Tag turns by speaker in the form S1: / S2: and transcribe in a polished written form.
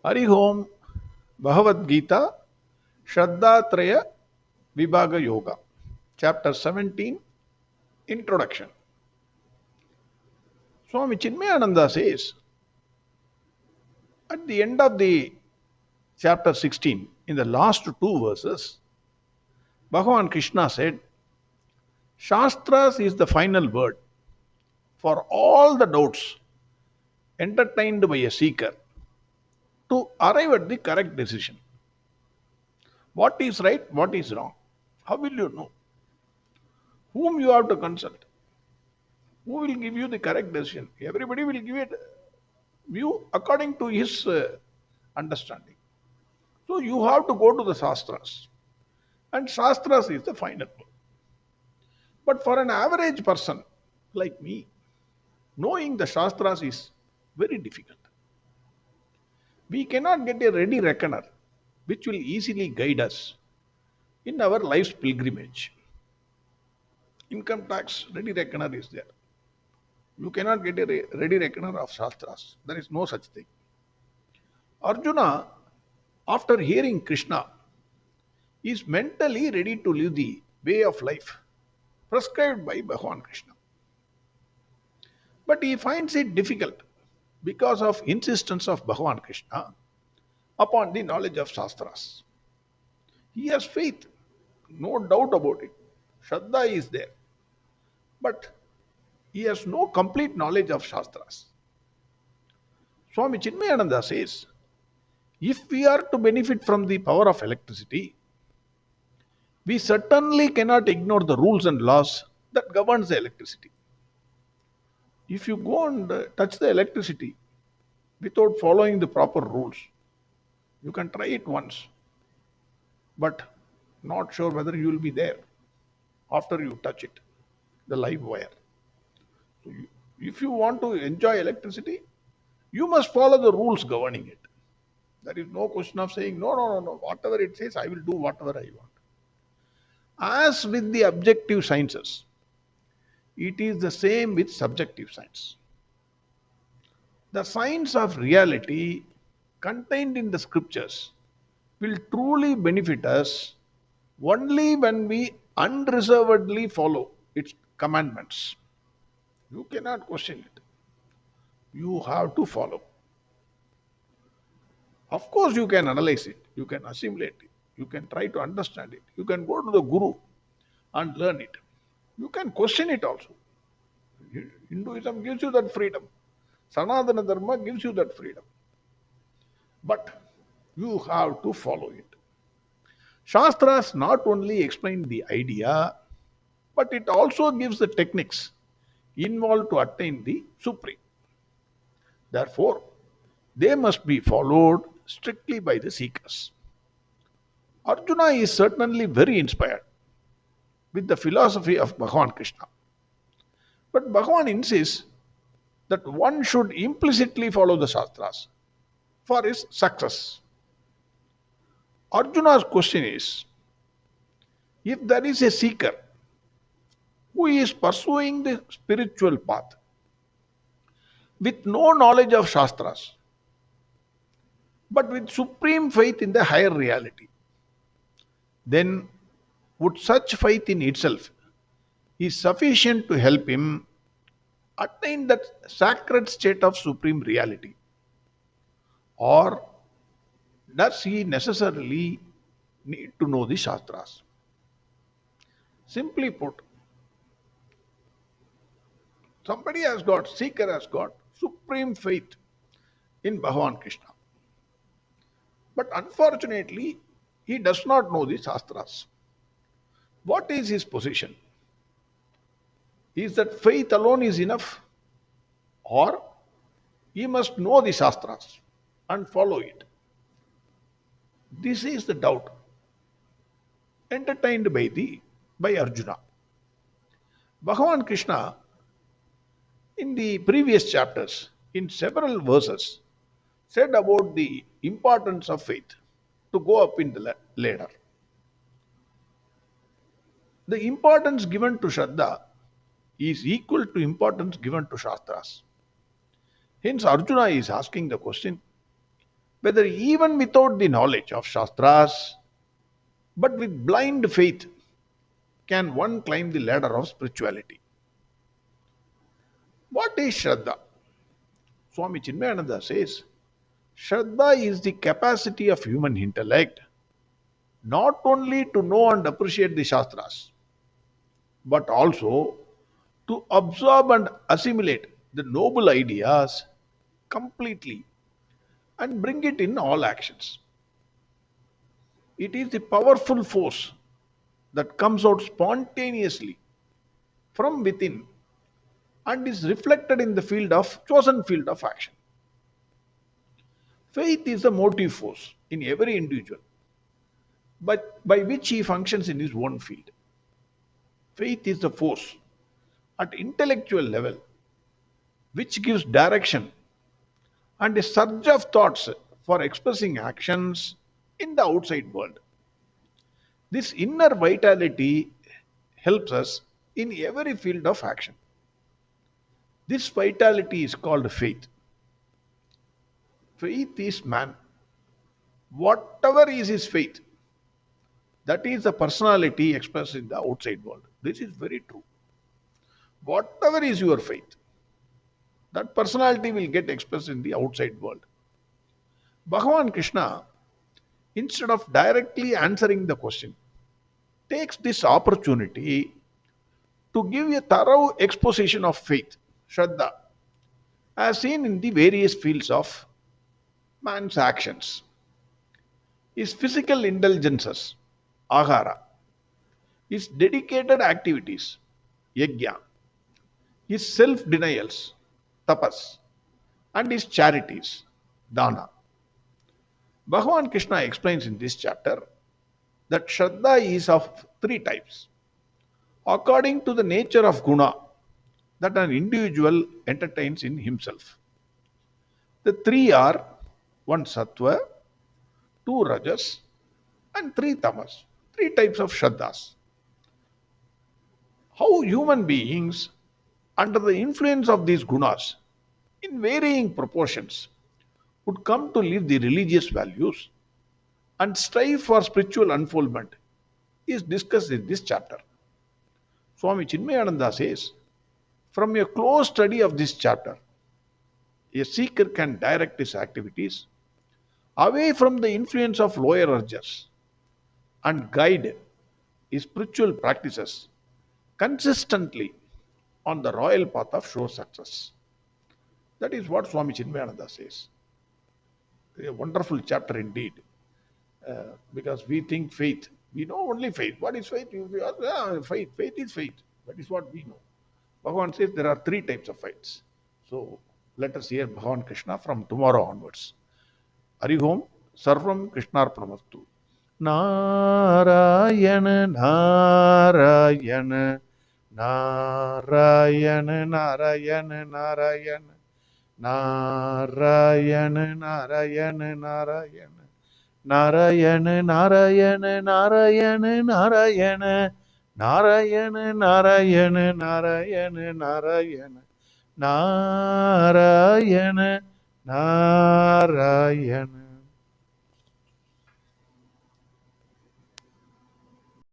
S1: Hari Om, Bhagavad Gita, Shraddhatraya Vibhaga Yoga, Chapter 17, Introduction. Swami Chinmayananda says, at the end of the chapter 16, in the last two verses, Bhagavan Krishna said, Shastras is the final word for all the doubts entertained by a seeker to arrive at the correct decision. What is right, what is wrong? How will you know? Whom you have to consult? Who will give you the correct decision? Everybody will give it view according to his understanding. So you have to go to the Shastras. And Shastras is the final word. But for an average person like me, knowing the Shastras is very difficult. We cannot get a ready reckoner which will easily guide us in our life's pilgrimage. Income tax ready reckoner is there. You cannot get a ready reckoner of Shastras. There is no such thing. Arjuna, after hearing Krishna, is mentally ready to live the way of life prescribed by Bhagavan Krishna. But he finds it difficult because of insistence of Bhagavan Krishna upon the knowledge of Shastras. He has faith, no doubt about it. Shraddha is there. But he has no complete knowledge of Shastras. Swami Chinmayananda says, if we are to benefit from the power of electricity, we certainly cannot ignore the rules and laws that governs the electricity. If you go and touch the electricity without following the proper rules, you can try it once, but not sure whether you will be there after you touch it, the live wire. So if you want to enjoy electricity, you must follow the rules governing it. There is no question of saying, no, whatever it says, I will do whatever I want. As with the objective sciences, it is the same with subjective science. The science of reality contained in the scriptures will truly benefit us only when we unreservedly follow its commandments. You cannot question it. You have to follow. Of course, you can analyze it, you can assimilate it, you can try to understand it, you can go to the Guru and learn it. You can question it also. Hinduism gives you that freedom. Sanatana Dharma gives you that freedom. But you have to follow it. Shastras not only explain the idea, but it also gives the techniques involved to attain the supreme. Therefore, they must be followed strictly by the seekers. Arjuna is certainly very inspired with the philosophy of Bhagavan Krishna. But Bhagavan insists that one should implicitly follow the Shastras for his success. Arjuna's question is, if there is a seeker who is pursuing the spiritual path with no knowledge of Shastras, but with supreme faith in the higher reality, then would such faith in itself is sufficient to help him attain that sacred state of supreme reality? Or does he necessarily need to know the Shastras? Simply put, seeker has got supreme faith in Bhagavan Krishna. But unfortunately, he does not know the Shastras. What is his position? Is that faith alone is enough? Or he must know the Shastras and follow it? This is the doubt entertained by Arjuna. Bhagavan Krishna, in the previous chapters, in several verses, said about the importance of faith to go up in the ladder. The importance given to Shraddha is equal to importance given to Shastras. Hence Arjuna is asking the question, whether even without the knowledge of Shastras, but with blind faith, can one climb the ladder of spirituality. What is Shraddha? Swami Chinmayananda says, Shraddha is the capacity of human intellect not only to know and appreciate the Shastras, but also to absorb and assimilate the noble ideas completely and bring it in all actions. It is the powerful force that comes out spontaneously from within and is reflected in the chosen field of action. Faith is the motive force in every individual, but by which he functions in his own field. Faith is the force at intellectual level which gives direction and a surge of thoughts for expressing actions in the outside world. This inner vitality helps us in every field of action. This vitality is called faith. Faith is man. Whatever is his faith, that is the personality expressed in the outside world. This is very true. Whatever is your faith, that personality will get expressed in the outside world. Bhagavan Krishna, instead of directly answering the question, takes this opportunity to give a thorough exposition of faith, Shraddha, as seen in the various fields of man's actions. His physical indulgences, ahara, his dedicated activities, yajna, his self-denials, tapas, and his charities, dana. Bhagavan Krishna explains in this chapter that Shraddha is of three types, according to the nature of guna that an individual entertains in himself. The three are one sattva, two rajas, and three tamas. Three types of Shraddhas. How human beings, under the influence of these gunas, in varying proportions, would come to live the religious values and strive for spiritual unfoldment is discussed in this chapter. Swami Chinmayananda says, from a close study of this chapter, a seeker can direct his activities away from the influence of lower urges and guide his spiritual practices consistently on the royal path of sure success. That is what Swami Chinmayananda says. A wonderful chapter indeed, because we think faith. We know only faith. What is faith? Faith. Faith is faith. That is what we know. Bhagavan says there are three types of faiths. So let us hear Bhagavan Krishna from tomorrow onwards. Harihom Sarvam Krishnarpanamastu. Narayana Narayana Narayana Narayana Narayana Narayana Narayana Narayana Narayana Narayana Narayana Narayana Narayana Narayana Narayana Narayana Narayana Narayana